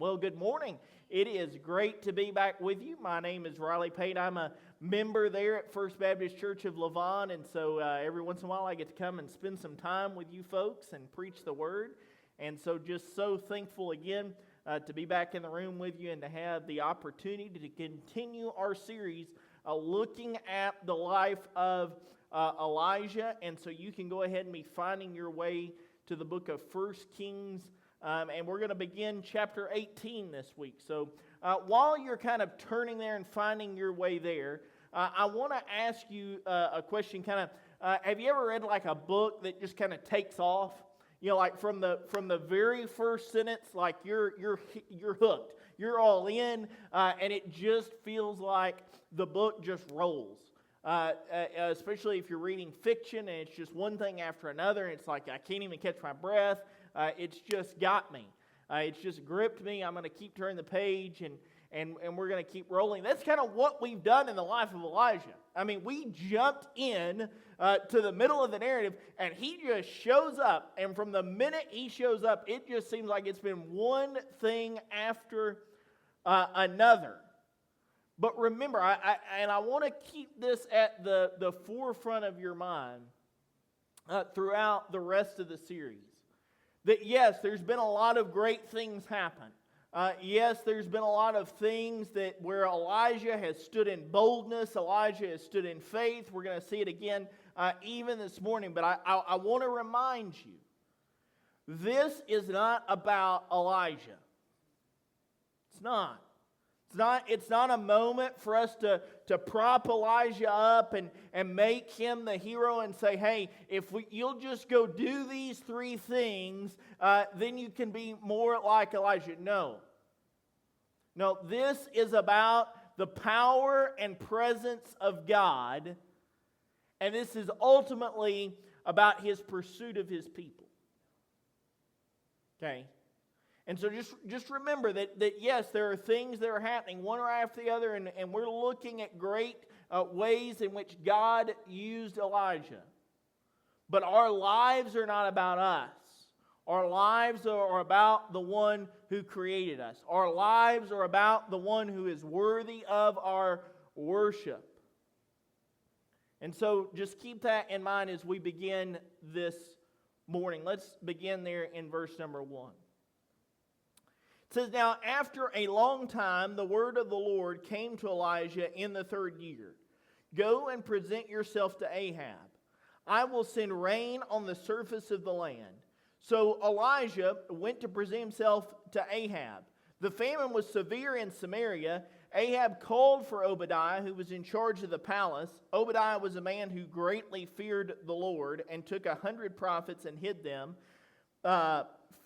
Well, good morning. It is great to be back with you. My name is Riley Pate. I'm a member there at First Baptist Church of Lavon, and so every once in a while I get to come and spend some time with you folks and preach the Word. And so just so thankful again to be back in the room with you and to have the opportunity to continue our series looking at the life of Elijah. And so you can go ahead and be finding your way to the book of 1 Kings. And we're going to begin chapter 18 this week. So while you're kind of turning there and finding your way there, I want to ask you a question. Have you ever read like a book that just kind of takes off? You know, like from the very first sentence, like you're hooked, you're all in, and it just feels like the book just rolls. Especially if you're reading fiction and it's just one thing after another, and it's like I can't even catch my breath. It's just got me. It's just gripped me. I'm going to keep turning the page, and we're going to keep rolling. That's kind of what we've done in the life of Elijah. I mean, we jumped in to the middle of the narrative, and he just shows up. And from the minute he shows up, it just seems like it's been one thing after another. But remember, I want to keep this at the forefront of your mind throughout the rest of the series. That yes, there's been a lot of great things happen. Yes, there's been a lot of things where Elijah has stood in boldness, Elijah has stood in faith. We're going to see it again even this morning. But I want to remind you, this is not about Elijah. It's not. It's not a moment for us to prop Elijah up and make him the hero and say, hey, if you'll just go do these three things, then you can be more like Elijah. No, this is about the power and presence of God, and this is ultimately about His pursuit of His people. Okay? And so just remember that yes, there are things that are happening one right after the other, and we're looking at great ways in which God used Elijah. But our lives are not about us. Our lives are about the one who created us. Our lives are about the one who is worthy of our worship. And so just keep that in mind as we begin this morning. Let's begin there in verse number 1. It says, now after a long time, the word of the Lord came to Elijah in the 3rd year. Go and present yourself to Ahab. I will send rain on the surface of the land. So Elijah went to present himself to Ahab. The famine was severe in Samaria. Ahab called for Obadiah, who was in charge of the palace. Obadiah was a man who greatly feared the Lord and took 100 prophets and hid them.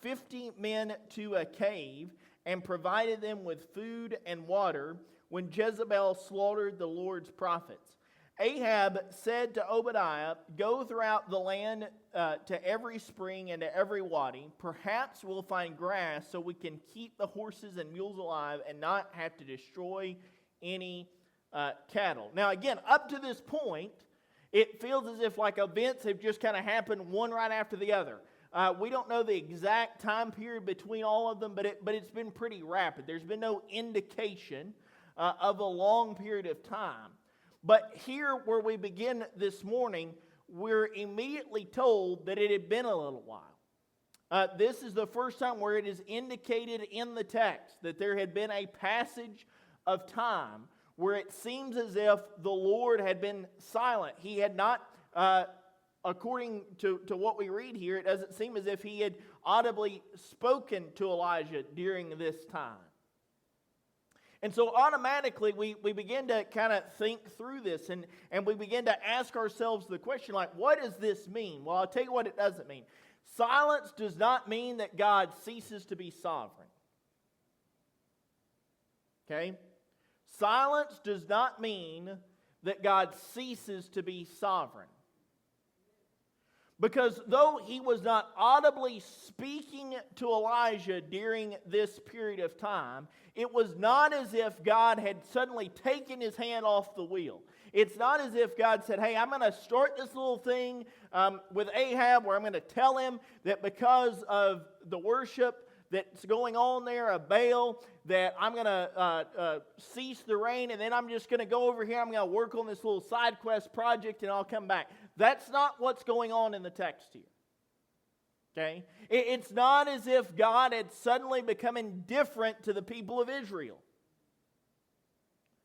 50 men to a cave and provided them with food and water when Jezebel slaughtered the Lord's prophets. Ahab said to Obadiah, go throughout the land to every spring and to every wadi. Perhaps we'll find grass so we can keep the horses and mules alive and not have to destroy any cattle. Now again, up to this point, it feels as if like events have just kind of happened one right after the other. We don't know the exact time period between all of them, but it's been pretty rapid. There's been no indication of a long period of time. But here where we begin this morning, we're immediately told that it had been a little while. This is the first time where it is indicated in the text that there had been a passage of time where it seems as if the Lord had been silent. He had not... According to what we read here, it doesn't seem as if he had audibly spoken to Elijah during this time. And so automatically we begin to kind of think through this and we begin to ask ourselves the question, like, what does this mean? Well, I'll tell you what it doesn't mean. Silence does not mean that God ceases to be sovereign. Okay? Silence does not mean that God ceases to be sovereign. Because though he was not audibly speaking to Elijah during this period of time, it was not as if God had suddenly taken his hand off the wheel. It's not as if God said, hey, I'm going to start this little thing with Ahab where I'm going to tell him that because of the worship that's going on there of Baal, that I'm going to cease the rain, and then I'm just going to go over here, I'm going to work on this little side quest project, and I'll come back. That's not what's going on in the text here. Okay? It's not as if God had suddenly become indifferent to the people of Israel.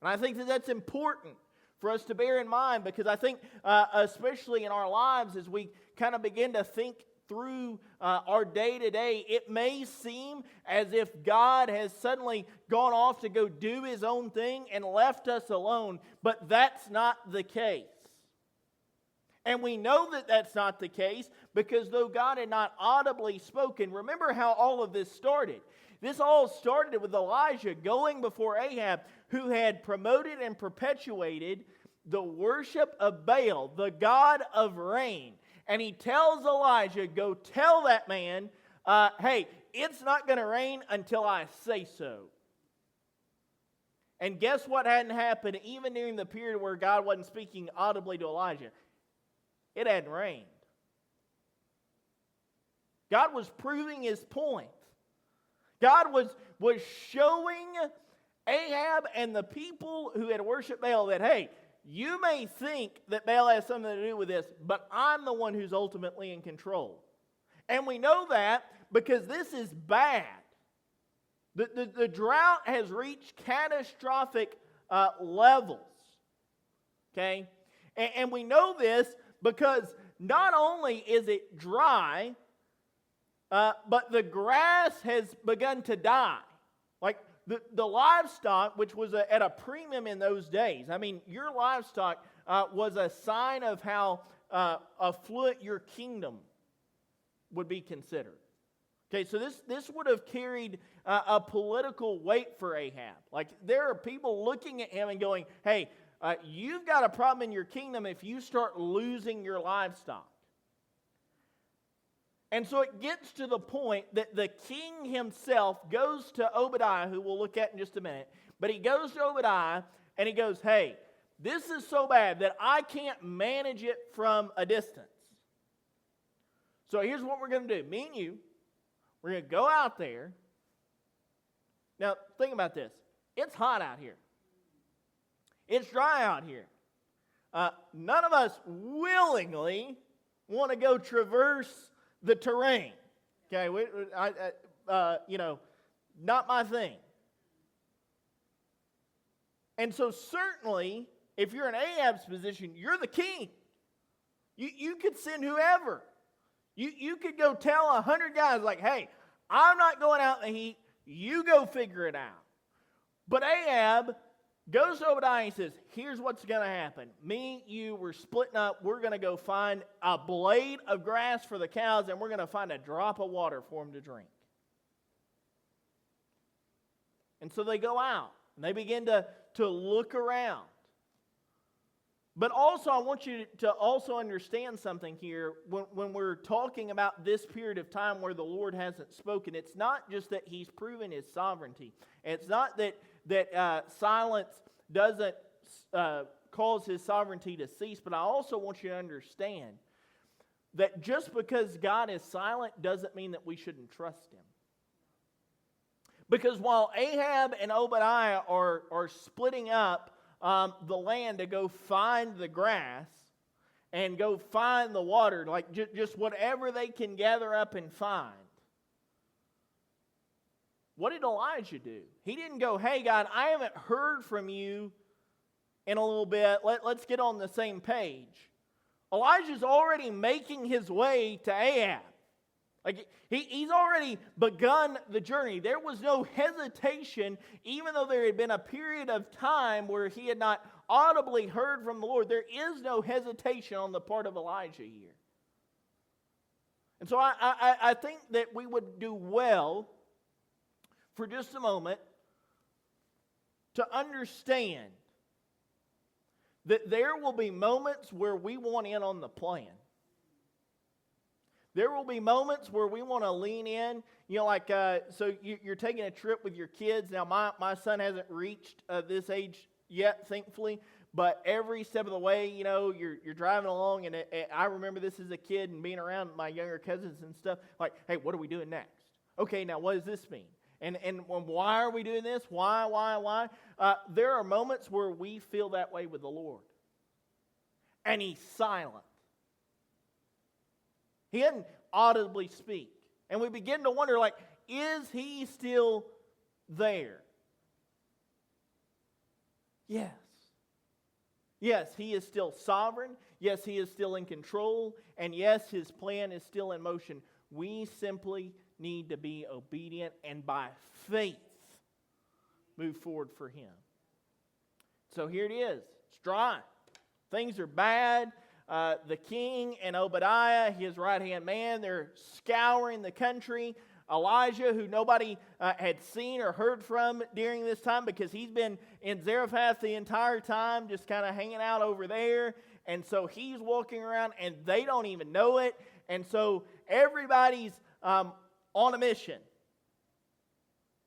And I think that that's important for us to bear in mind, because I think, especially in our lives, as we kind of begin to think through our day-to-day, it may seem as if God has suddenly gone off to go do His own thing and left us alone, but that's not the case. And we know that that's not the case because though God had not audibly spoken, remember how all of this started. This all started with Elijah going before Ahab, who had promoted and perpetuated the worship of Baal, the god of rain. And he tells Elijah, go tell that man, hey, it's not going to rain until I say so. And guess what hadn't happened even during the period where God wasn't speaking audibly to Elijah? It hadn't rained. God was proving His point. God was showing Ahab and the people who had worshipped Baal that, hey, you may think that Baal has something to do with this, but I'm the one who's ultimately in control. And we know that because this is bad. The drought has reached catastrophic levels. Okay? And we know this because not only is it dry, but the grass has begun to die. Like the livestock, which was at a premium in those days. I mean, your livestock was a sign of how affluent your kingdom would be considered. Okay, so this would have carried a political weight for Ahab. Like, there are people looking at him and going, hey, you've got a problem in your kingdom if you start losing your livestock. And so it gets to the point that the king himself goes to Obadiah, who we'll look at in just a minute. But he goes to Obadiah and he goes, hey, this is so bad that I can't manage it from a distance. So here's what we're going to do. Me and you, we're going to go out there. Now, think about this. It's hot out here. It's dry out here. None of us willingly want to go traverse the terrain. Okay, not my thing. And so certainly, if you're in Ahab's position, you're the king. You could send whoever. You could go tell 100 guys, like, hey, I'm not going out in the heat. You go figure it out. But Ahab goes to Obadiah and says, here's what's going to happen. Me, you, we're splitting up. We're going to go find a blade of grass for the cows, and we're going to find a drop of water for them to drink. And so they go out, and they begin to look around. But also, I want you to also understand something here. When we're talking about this period of time where the Lord hasn't spoken, it's not just that He's proven His sovereignty. It's not that silence doesn't cause His sovereignty to cease, but I also want you to understand that just because God is silent doesn't mean that we shouldn't trust Him. Because while Ahab and Obadiah are splitting up the land to go find the grass and go find the water, like just whatever they can gather up and find, what did Elijah do? He didn't go, hey, God, I haven't heard from you in a little bit. Let's get on the same page. Elijah's already making his way to Ahab. Like, he's already begun the journey. There was no hesitation, even though there had been a period of time where he had not audibly heard from the Lord. There is no hesitation on the part of Elijah here. And so I think that we would do well for just a moment to understand that there will be moments where we want in on the plan. There will be moments where we want to lean in, like, so you're taking a trip with your kids. Now, my son hasn't reached this age yet, thankfully, but every step of the way, you're driving along, and I remember this as a kid and being around my younger cousins and stuff, like, hey, what are we doing next? Okay, now what does this mean? And why are we doing this? Why? There are moments where we feel that way with the Lord. And He's silent. He doesn't audibly speak. And we begin to wonder, like, is He still there? Yes. Yes, He is still sovereign. Yes, He is still in control. And yes, His plan is still in motion. We simply need to be obedient and by faith move forward for Him. So here it is. It's dry. Things are bad. The king and Obadiah, his right-hand man, they're scouring the country. Elijah, who nobody had seen or heard from during this time because he's been in Zarephath the entire time, just kind of hanging out over there. And so he's walking around and they don't even know it. And so everybody's on a mission.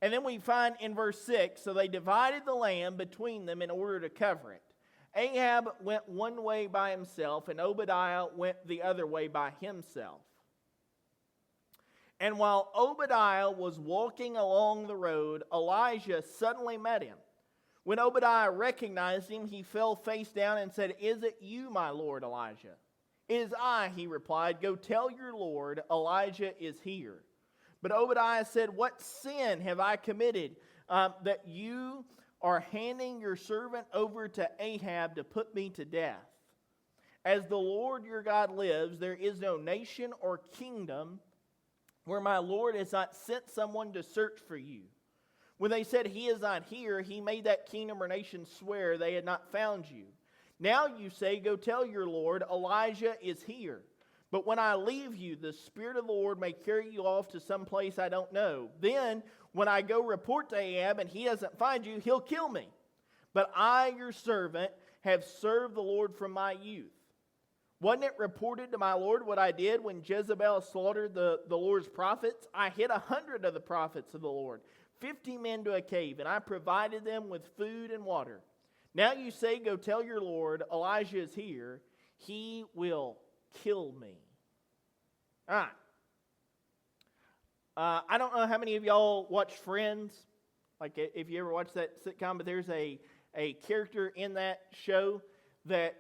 And then we find in verse 6, so they divided the land between them in order to cover it. Ahab went one way by himself, and Obadiah went the other way by himself. And while Obadiah was walking along the road, Elijah suddenly met him. When Obadiah recognized him, he fell face down and said, "Is it you, my lord Elijah?" "It is I," he replied. "Go tell your lord, Elijah is here." But Obadiah said, "What sin have I committed that you are handing your servant over to Ahab to put me to death? As the Lord your God lives, there is no nation or kingdom where my Lord has not sent someone to search for you." When they said, "He is not here," he made that kingdom or nation swear they had not found you. Now you say, "Go tell your Lord, Elijah is here." But when I leave you, the Spirit of the Lord may carry you off to some place I don't know. Then, when I go report to Ahab and he doesn't find you, he'll kill me. But I, your servant, have served the Lord from my youth. Wasn't it reported to my Lord what I did when Jezebel slaughtered the Lord's prophets? I hid 100 of the prophets of the Lord, 50 men to a cave, and I provided them with food and water. Now you say, "Go tell your Lord, Elijah is here. He will kill me." All right. I don't know how many of y'all watch Friends. Like if you ever watch that sitcom, but there's a character in that show that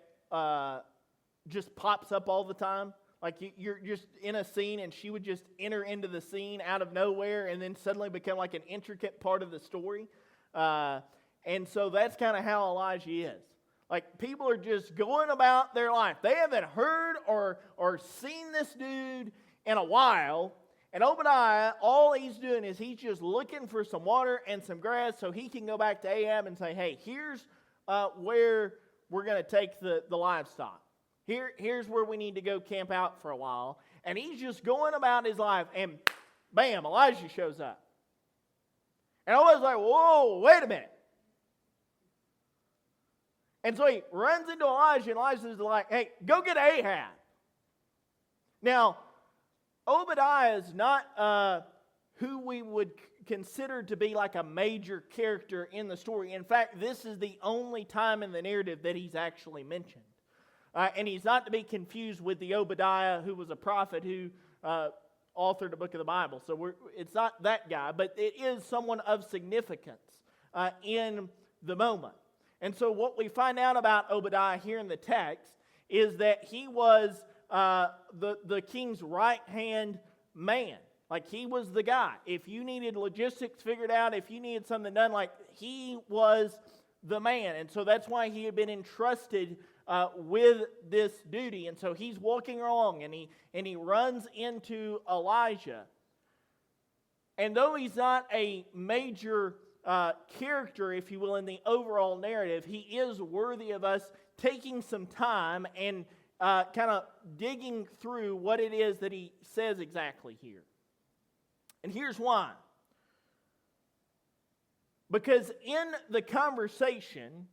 just pops up all the time. Like you're just in a scene and she would just enter into the scene out of nowhere and then suddenly become like an intricate part of the story. And so that's kind of how Elijah is. Like people are just going about their life. They haven't heard or seen this dude in a while. And Obadiah, all he's doing is he's just looking for some water and some grass so he can go back to Ahab and say, "Hey, here's where we're going to take the livestock. Here's where we need to go camp out for a while." And he's just going about his life, and bam, Elijah shows up. And I was like, "Whoa, wait a minute." And so he runs into Elijah, and Elijah's like, "Hey, go get Ahab." Now, Obadiah is not who we would consider to be like a major character in the story. In fact, this is the only time in the narrative that he's actually mentioned. And he's not to be confused with the Obadiah who was a prophet who authored the book of the Bible. So it's not that guy, but it is someone of significance in the moment. And so what we find out about Obadiah here in the text is that he was the king's right-hand man. Like he was the guy. If you needed logistics figured out, if you needed something done, like he was the man. And so that's why he had been entrusted with this duty. And so he's walking along and he runs into Elijah. And though he's not a major character, if you will, in the overall narrative, he is worthy of us taking some time and kind of digging through what it is that he says exactly here. And here's why. Because in the conversation,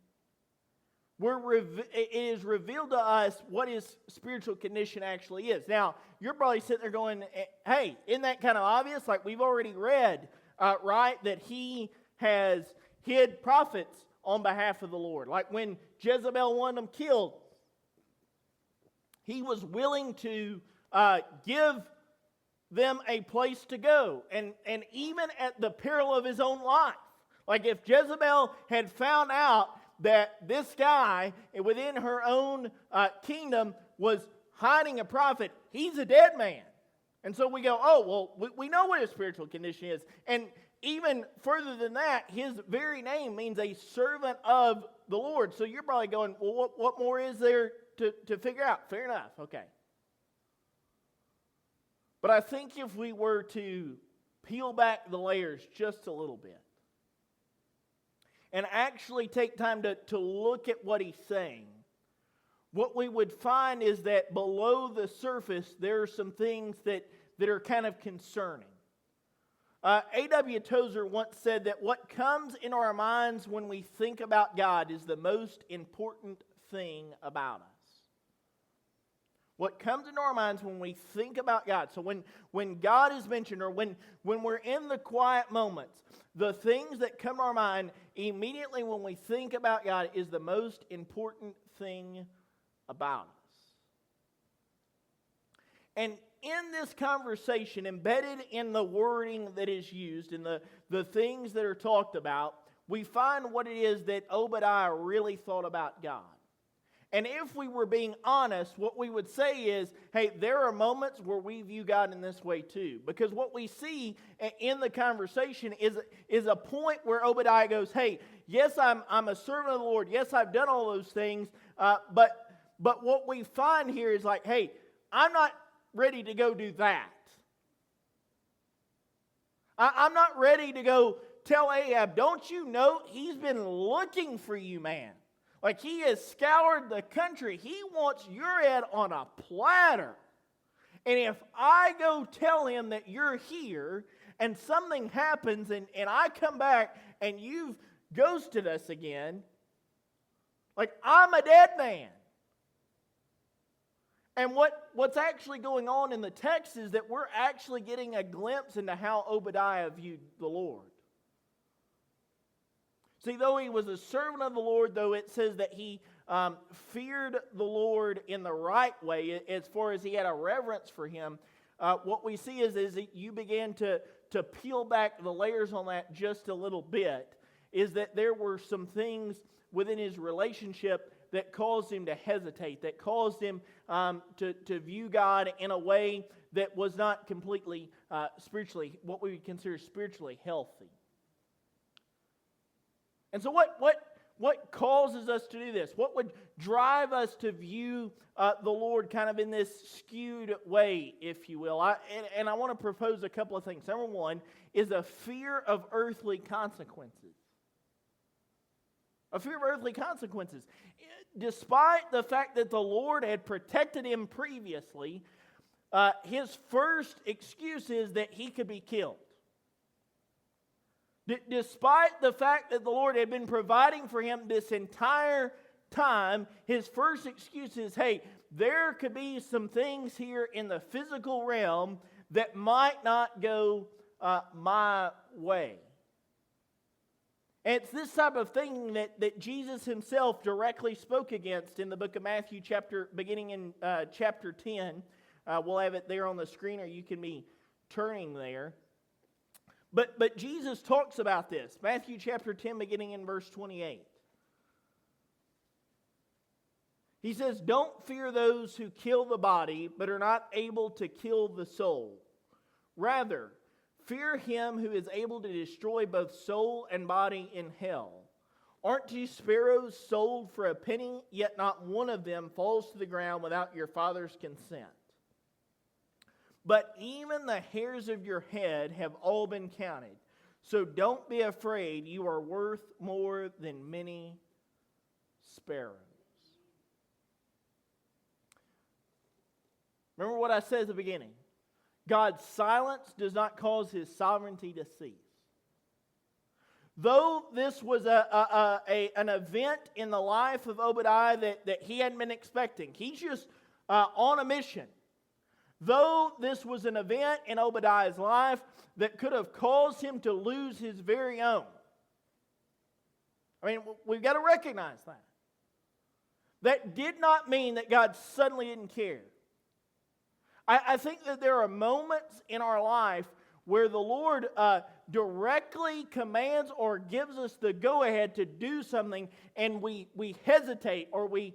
it is revealed to us what his spiritual condition actually is. Now, you're probably sitting there going, "Hey, isn't that kind of obvious? Like we've already read, right, that he has hid prophets on behalf of the Lord. Like when Jezebel wanted them killed, he was willing to give them a place to go, and even at the peril of his own life. Like if Jezebel had found out that this guy within her own kingdom was hiding a prophet, he's a dead man. And so we go, oh, well, we know what his spiritual condition is. And even further than that, his very name means a servant of the Lord. So you're probably going, well, what more is there to figure out? Fair enough, okay. But I think if we were to peel back the layers just a little bit and actually take time to look at what he's saying, what we would find is that below the surface there are some things that are kind of concerning. A.W. Tozer once said that what comes in our minds when we think about God is the most important thing about us. What comes into our minds when we think about God. So when God is mentioned, or when we're in the quiet moments, the things that come to our mind immediately when we think about God is the most important thing about us. And in this conversation, embedded in the wording that is used, and the things that are talked about, we find what it is that Obadiah really thought about God. And if we were being honest, what we would say is, hey, there are moments where we view God in this way too. Because what we see in the conversation is a point where Obadiah goes, hey, yes, I'm a servant of the Lord. Yes, I've done all those things. But what we find here is like, hey, I'm not ready to go do that. I'm not ready to go tell Ahab, don't you know he's been looking for you, man. Like he has scoured the country. He wants your head on a platter. And if I go tell him that you're here and something happens and I come back and you've ghosted us again, like I'm a dead man. And what's actually going on in the text is that we're actually getting a glimpse into how Obadiah viewed the Lord. See, though he was a servant of the Lord, though it says that he feared the Lord in the right way, as far as he had a reverence for him, what we see is that you begin to peel back the layers on that just a little bit, is that there were some things within his relationship that caused him to hesitate, that caused him to view God in a way that was not completely spiritually, what we would consider spiritually healthy. And so what causes us to do this? What would drive us to view the Lord kind of in this skewed way, if you will? I want to propose a couple of things. Number one is a fear of earthly consequences. A fear of earthly consequences. Despite the fact that the Lord had protected him previously, his first excuse is that he could be killed. Despite the fact that the Lord had been providing for him this entire time, his first excuse is, hey, there could be some things here in the physical realm that might not go my way. And it's this type of thing that Jesus himself directly spoke against in the book of Matthew, beginning in chapter 10. We'll have it there on the screen, or you can be turning there. But Jesus talks about this. Matthew chapter 10, beginning in verse 28. He says, don't fear those who kill the body, but are not able to kill the soul. Rather, fear him who is able to destroy both soul and body in hell. Aren't you sparrows sold for a penny, yet not one of them falls to the ground without your Father's consent? But even the hairs of your head have all been counted. So don't be afraid, you are worth more than many sparrows. Remember what I said at the beginning. God's silence does not cause his sovereignty to cease. Though this was an event in the life of Obadiah that he hadn't been expecting, he's just on a mission. Though this was an event in Obadiah's life that could have caused him to lose his very own. I mean, we've got to recognize that. That did not mean that God suddenly didn't care. I think that there are moments in our life where the Lord directly commands or gives us the go-ahead to do something, and we hesitate, or we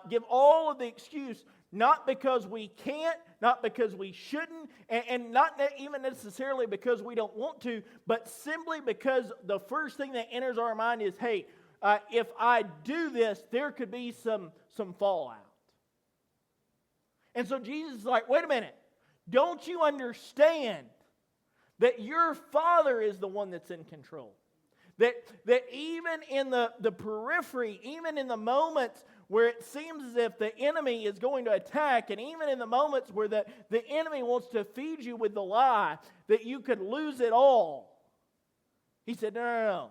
give all of the excuse, not because we can't, not because we shouldn't, and not even necessarily because we don't want to, but simply because the first thing that enters our mind is, hey, if I do this, there could be some fallout. And so Jesus is like, wait a minute, don't you understand that your Father is the one that's in control? That even in the periphery, even in the moments where it seems as if the enemy is going to attack, and even in the moments where the enemy wants to feed you with the lie, that you could lose it all. He said, no.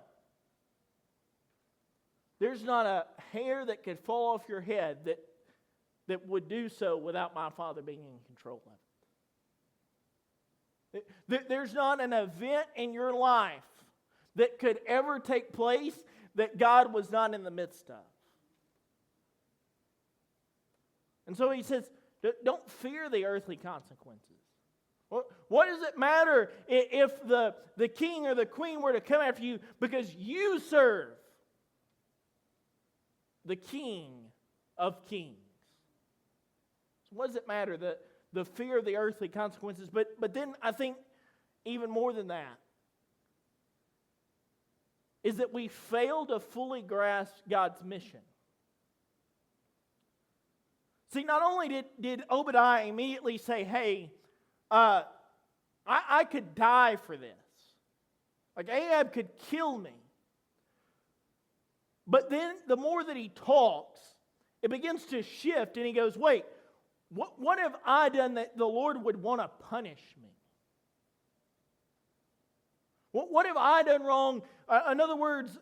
There's not a hair that could fall off your head that would do so without my Father being in control of it. There's not an event in your life that could ever take place that God was not in the midst of. And so he says, don't fear the earthly consequences. What does it matter if the king or the queen were to come after you, because you serve the King of Kings? So what does it matter, the fear of the earthly consequences? But then I think even more than that is that we fail to fully grasp God's mission. See, not only did Obadiah immediately say, hey, I could die for this. Like, Ahab could kill me. But then the more that he talks, it begins to shift, and he goes, wait, what have I done that the Lord would want to punish me? What have I done wrong? In other words,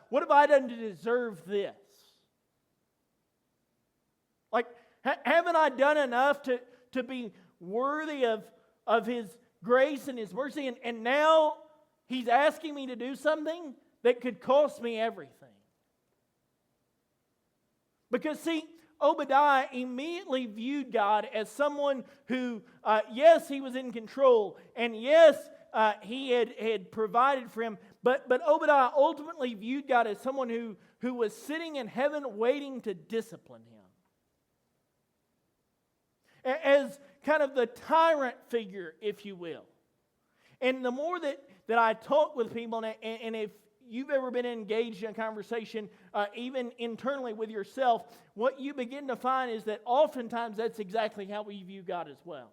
what have I done to deserve this? Like, haven't I done enough to be worthy of His grace and His mercy? And now He's asking me to do something that could cost me everything. Because, see, Obadiah immediately viewed God as someone who, yes, He was in control, and yes, He had provided for him, but Obadiah ultimately viewed God as someone who was sitting in heaven waiting to discipline him. As kind of the tyrant figure, if you will. And the more that I talk with people, and if you've ever been engaged in a conversation, even internally with yourself, what you begin to find is that oftentimes that's exactly how we view God as well.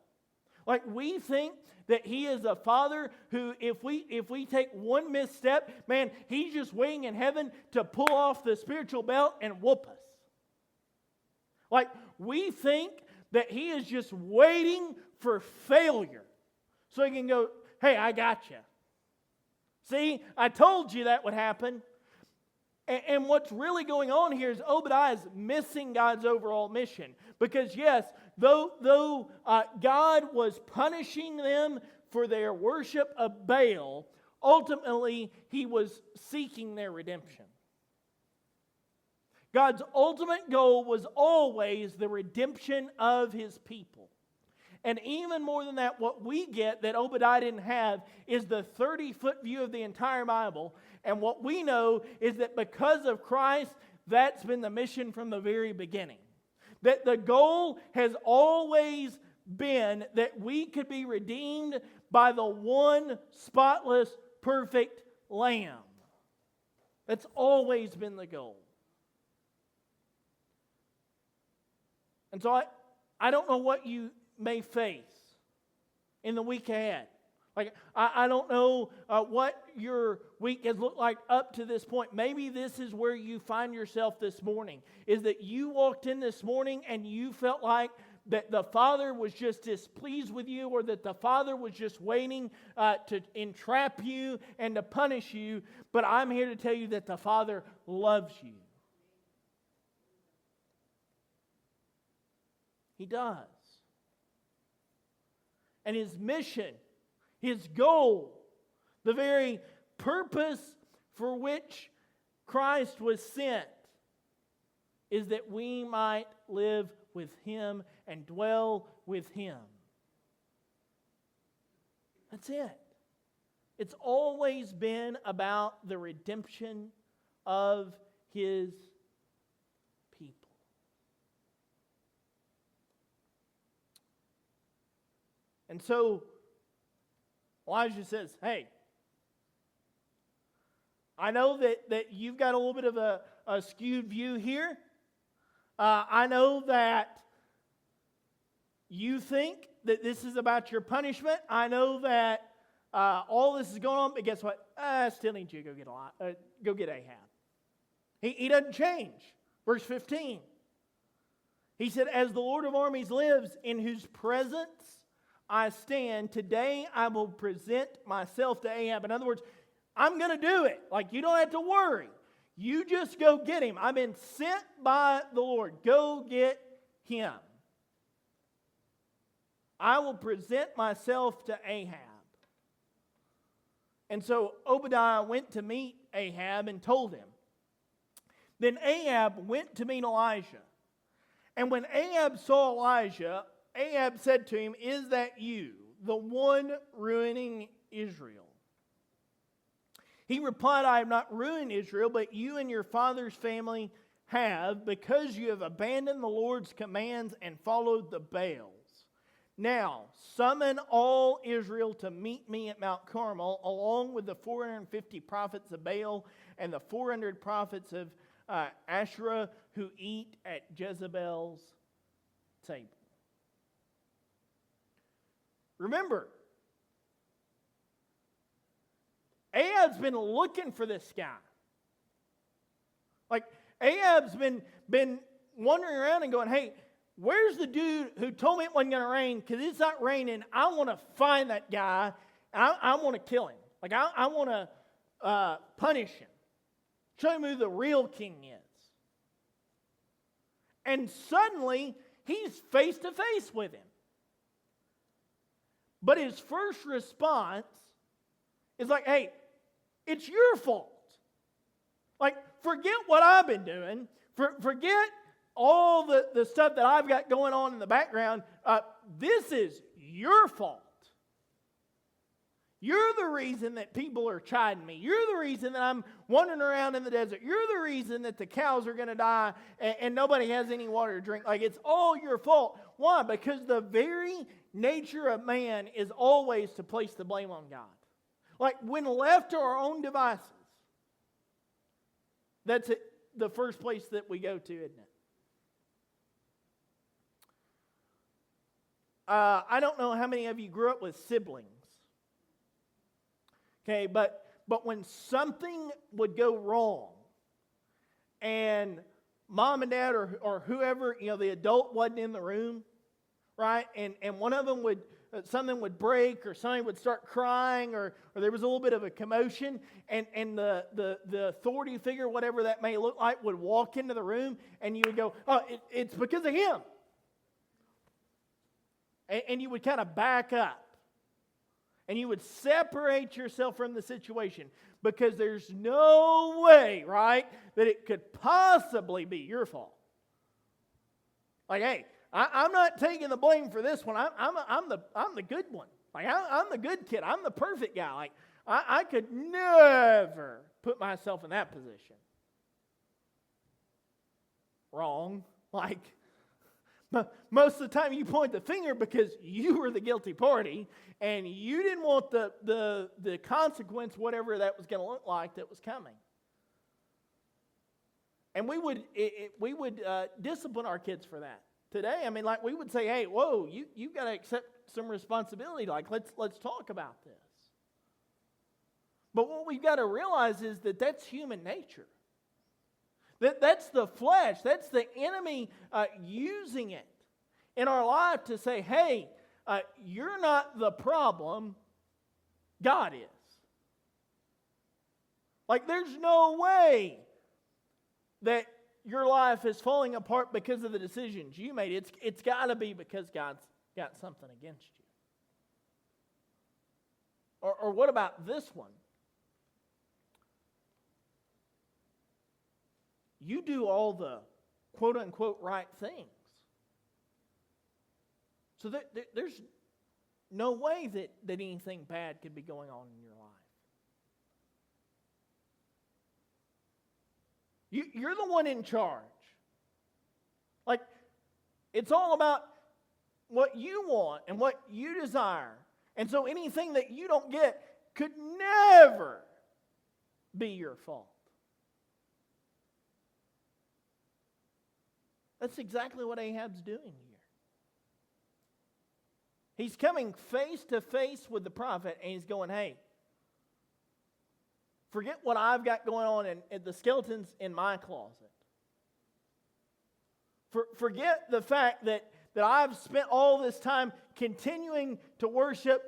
Like, we think that He is a Father who, if we take one misstep, man, He's just waiting in heaven to pull off the spiritual belt and whoop us. Like, we think that He is just waiting for failure so He can go, hey, I got you. See, I told you that would happen. And what's really going on here is Obadiah is missing God's overall mission. Because yes, though God was punishing them for their worship of Baal, ultimately He was seeking their redemption. God's ultimate goal was always the redemption of His people. And even more than that, what we get that Obadiah didn't have is the 30-foot view of the entire Bible. And what we know is that because of Christ, that's been the mission from the very beginning. That the goal has always been that we could be redeemed by the one spotless, perfect Lamb. That's always been the goal. And so I don't know what you may face in the week ahead. Like, I don't know what your week has looked like up to this point. Maybe this is where you find yourself this morning, is that you walked in this morning and you felt like that the Father was just displeased with you, or that the Father was just waiting to entrap you and to punish you. But I'm here to tell you that the Father loves you. He does. And His mission, His goal, the very purpose for which Christ was sent, is that we might live with Him and dwell with Him. That's it. It's always been about the redemption of His people. And so Elijah says, hey, I know that you've got a little bit of a skewed view here. I know that you think that this is about your punishment. I know that all this is going on, but guess what? I still need you to go get Ahab. He doesn't change. Verse 15. He said, as the Lord of armies lives, in whose presence I stand, today I will present myself to Ahab. In other words, I'm going to do it. Like, you don't have to worry. You just go get him. I've been sent by the Lord. Go get him. I will present myself to Ahab. And so Obadiah went to meet Ahab and told him. Then Ahab went to meet Elijah. And when Ahab saw Elijah, Ahab said to him, is that you, the one ruining Israel? He replied, I have not ruined Israel, but you and your father's family have, because you have abandoned the Lord's commands and followed the Baals. Now, summon all Israel to meet me at Mount Carmel, along with the 450 prophets of Baal and the 400 prophets of Asherah who eat at Jezebel's table. Remember, Ahab's been looking for this guy. Like, Ahab's been wandering around and going, hey, where's the dude who told me it wasn't going to rain? Because it's not raining. I want to find that guy, and I want to kill him. Like, I want to punish him. Show him who the real king is. And suddenly, he's face to face with him. But his first response is like, hey, it's your fault. Like, forget what I've been doing. Forget all the stuff that I've got going on in the background. This is your fault. You're the reason that people are chiding me. You're the reason that I'm wandering around in the desert. You're the reason that the cows are going to die and nobody has any water to drink. Like, it's all your fault. Why? Because the very nature of man is always to place the blame on God. Like, when left to our own devices, that's it, the first place that we go to, isn't it? I don't know how many of you grew up with siblings. Okay, but when something would go wrong and mom and dad or whoever, the adult wasn't in the room, right? And one of them something would break or somebody would start crying or there was a little bit of a commotion and the authority figure, whatever that may look like, would walk into the room and you would go, oh, it's because of him. And you would kind of back up. And you would separate yourself from the situation because there's no way, right, that it could possibly be your fault. Like, hey, I'm not taking the blame for this one. I'm the good one. Like, I'm the good kid. I'm the perfect guy. Like, I could never put myself in that position. Wrong. Like, most of the time you point the finger because you were the guilty party and you didn't want the consequence, whatever that was going to look like, that was coming. And we would discipline our kids for that. Today, I mean, like, we would say, hey, whoa, you've got to accept some responsibility. Like, let's talk about this. But what we've got to realize is that that's human nature. That's the flesh. That's the enemy using it in our life to say, hey, you're not the problem. God is. Like, there's no way that your life is falling apart because of the decisions you made. It's got to be because God's got something against you. Or what about this one? You do all the quote-unquote right things. So no way that anything bad could be going on in your life. You're the one in charge. Like, it's all about what you want and what you desire. And so anything that you don't get could never be your fault. That's exactly what Ahab's doing here. He's coming face to face with the prophet and he's going, hey, forget what I've got going on and the skeletons in my closet. Forget the fact that I've spent all this time continuing to worship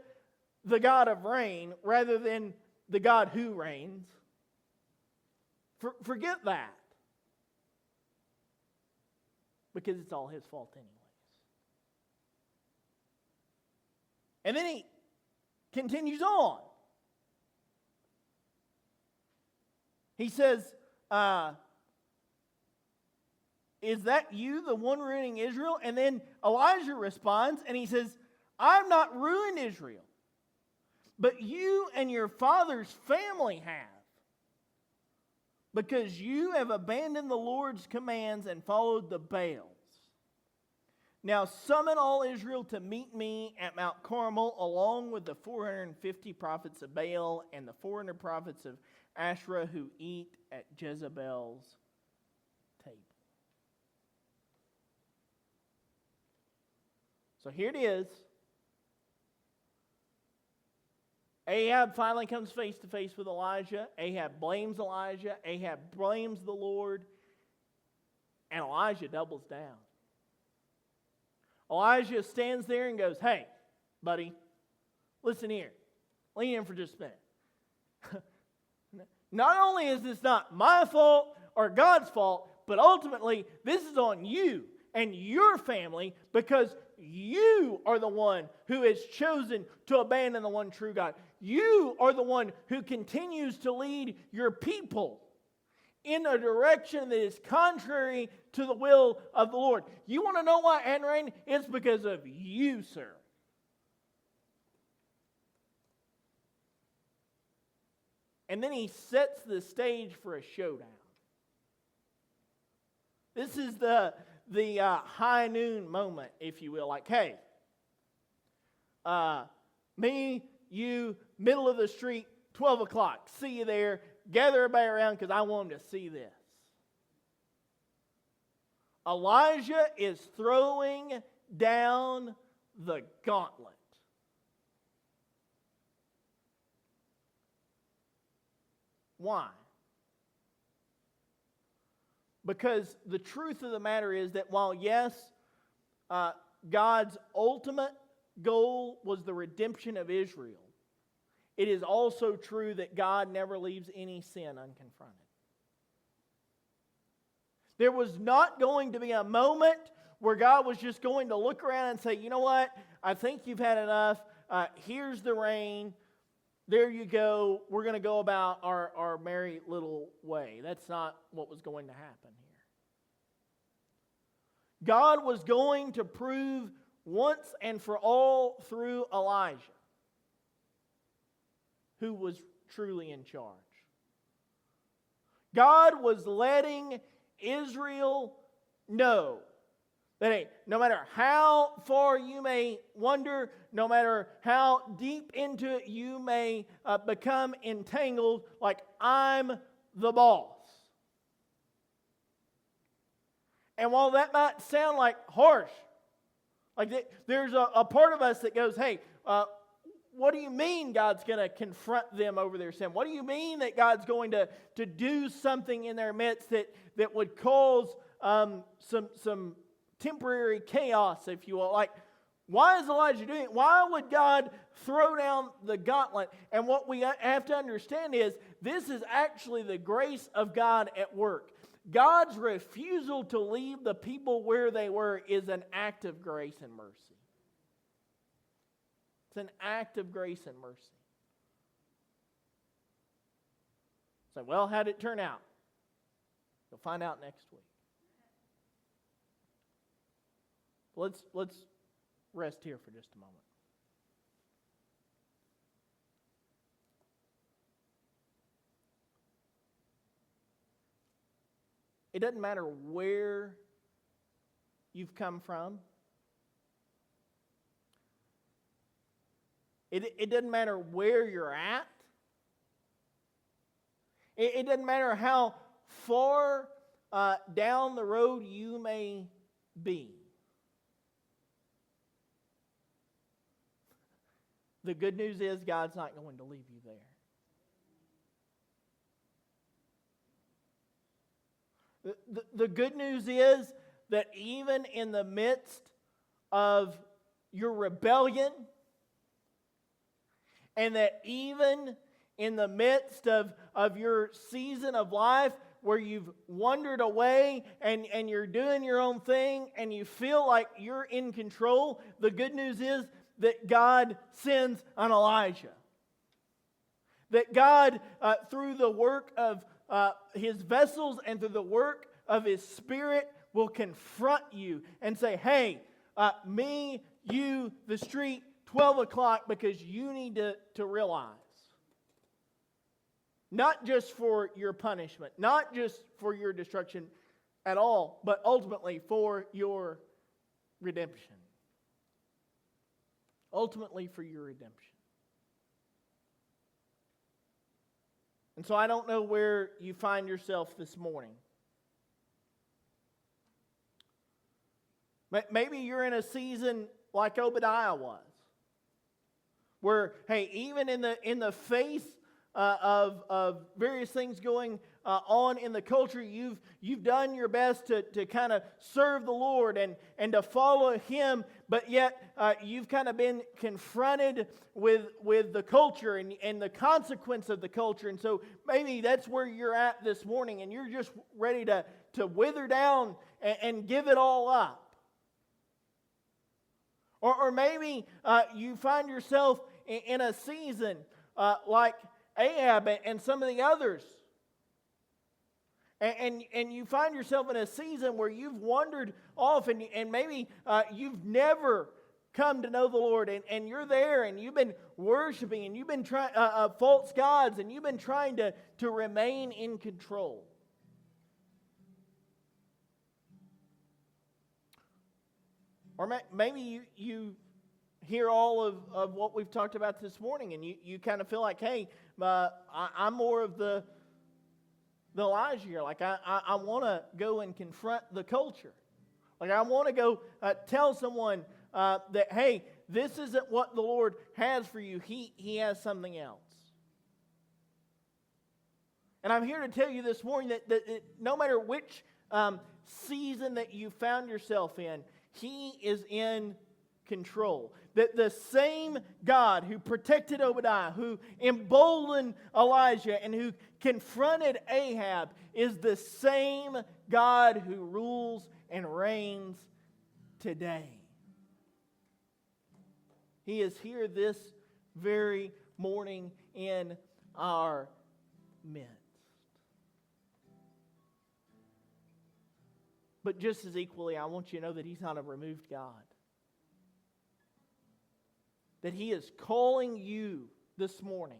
the God of rain rather than the God who reigns. Forget that. Because it's all his fault anyways. And then he continues on. He says, is that you, the one ruining Israel? And then Elijah responds and he says, I've not ruined Israel, but you and your father's family have, because you have abandoned the Lord's commands and followed the Baals. Now summon all Israel to meet me at Mount Carmel, along with the 450 prophets of Baal and the 400 prophets of Asherah who eat at Jezebel's table. So here it is. Ahab finally comes face to face with Elijah. Ahab blames Elijah. Ahab blames the Lord. And Elijah doubles down. Elijah stands there and goes, hey, buddy, listen here. Lean in for just a minute. Not only is this not my fault or God's fault, but ultimately this is on you and your family, because you are the one who has chosen to abandon the one true God. You are the one who continues to lead your people in a direction that is contrary to the will of the Lord. You want to know why it hadn't rained? It's because of you, sir. And then he sets the stage for a showdown. This is the high noon moment, if you will. Like, hey, me, you, middle of the street, 12 o'clock. See you there. Gather everybody around because I want them to see this. Elijah is throwing down the gauntlet. Why? Because the truth of the matter is that while, yes, God's ultimate goal was the redemption of Israel, it is also true that God never leaves any sin unconfronted. There was not going to be a moment where God was just going to look around and say, you know what, I think you've had enough. Here's the rain. There you go. We're going to go about our merry little way. That's not what was going to happen here. God was going to prove once and for all through Elijah who was truly in charge. God was letting Israel know that, hey, no matter how far you may wander, no matter how deep into it you may become entangled, like, I'm the boss. And while that might sound like harsh, like there's a part of us that goes, hey, what do you mean God's going to confront them over their sin? What do you mean that God's going to do something in their midst that would cause some temporary chaos, if you will? Like, why is Elijah doing it? Why would God throw down the gauntlet? And what we have to understand is this is actually the grace of God at work. God's refusal to leave the people where they were is an act of grace and mercy. It's an act of grace and mercy. So, well, how did it turn out? You'll find out next week. Let's rest here for just a moment. It doesn't matter where you've come from. It doesn't matter where you're at. It doesn't matter how far down the road you may be. The good news is God's not going to leave you there. The good news is that even in the midst of your rebellion, and that even in the midst of your season of life where you've wandered away and you're doing your own thing and you feel like you're in control, the good news is that God sends an Elijah. That God, through the work of His vessels and through the work of His Spirit, will confront you and say, hey, me, you, the street, 12 o'clock, because you need to realize, not just for your punishment, not just for your destruction at all, but ultimately for your redemption. Ultimately for your redemption. And so I don't know where you find yourself this morning. Maybe you're in a season like Obadiah was, where, hey, even in the face of various things going on in the culture, you've done your best to kind of serve the Lord and to follow Him, but yet you've kind of been confronted with the culture and the consequence of the culture. And so maybe that's where you're at this morning, and you're just ready to wither down and give it all up. Or maybe you find yourself in a season like Ahab and some of the others. And you find yourself in a season where you've wandered off and maybe you've never come to know the Lord. And you're there and you've been worshiping and you've been trying false gods and you've been trying to remain in control. Or maybe you hear all of what we've talked about this morning, and you kind of feel like, hey, I'm more of the Elijah here. Like, I want to go and confront the culture. Like, I want to go tell someone that, hey, this isn't what the Lord has for you. He has something else. And I'm here to tell you this morning that no matter which season that you found yourself in, He is in control. That the same God who protected Obadiah, who emboldened Elijah, and who confronted Ahab is the same God who rules and reigns today. He is here this very morning in our midst. But just as equally, I want you to know that He's not a removed God. That He is calling you this morning.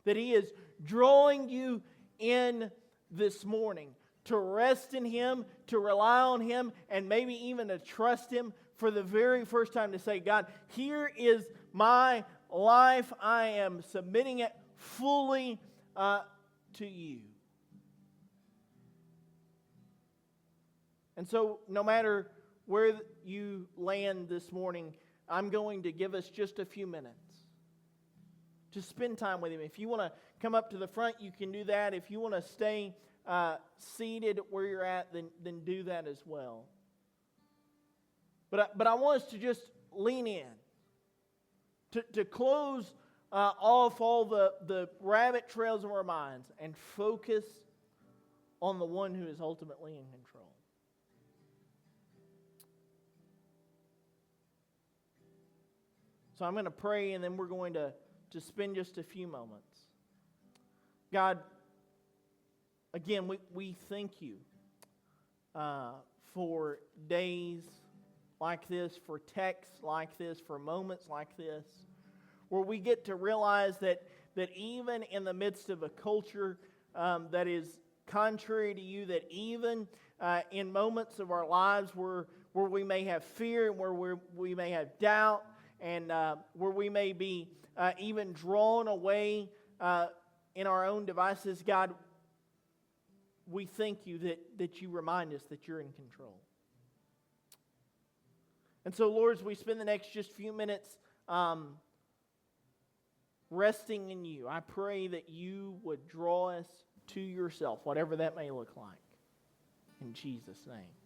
That He is drawing you in this morning to rest in Him, to rely on Him, and maybe even to trust Him for the very first time, to say, God, here is my life. I am submitting it fully to You. And so, no matter where you land this morning, I'm going to give us just a few minutes to spend time with Him. If you want to come up to the front, you can do that. If you want to stay seated where you're at, then do that as well. But I want us to just lean in, to close off all the rabbit trails of our minds and focus on the one who is ultimately in control. So I'm going to pray, and then we're going to spend just a few moments. God, again, we thank You for days like this, for texts like this, for moments like this, where we get to realize that even in the midst of a culture that is contrary to you, that even in moments of our lives where we may have fear and where we may have doubt and where we may be even drawn away in our own devices, God, we thank you that you remind us that you're in control. And so, Lord, as we spend the next just few minutes resting in you, I pray that you would draw us to yourself, whatever that may look like. In Jesus' name.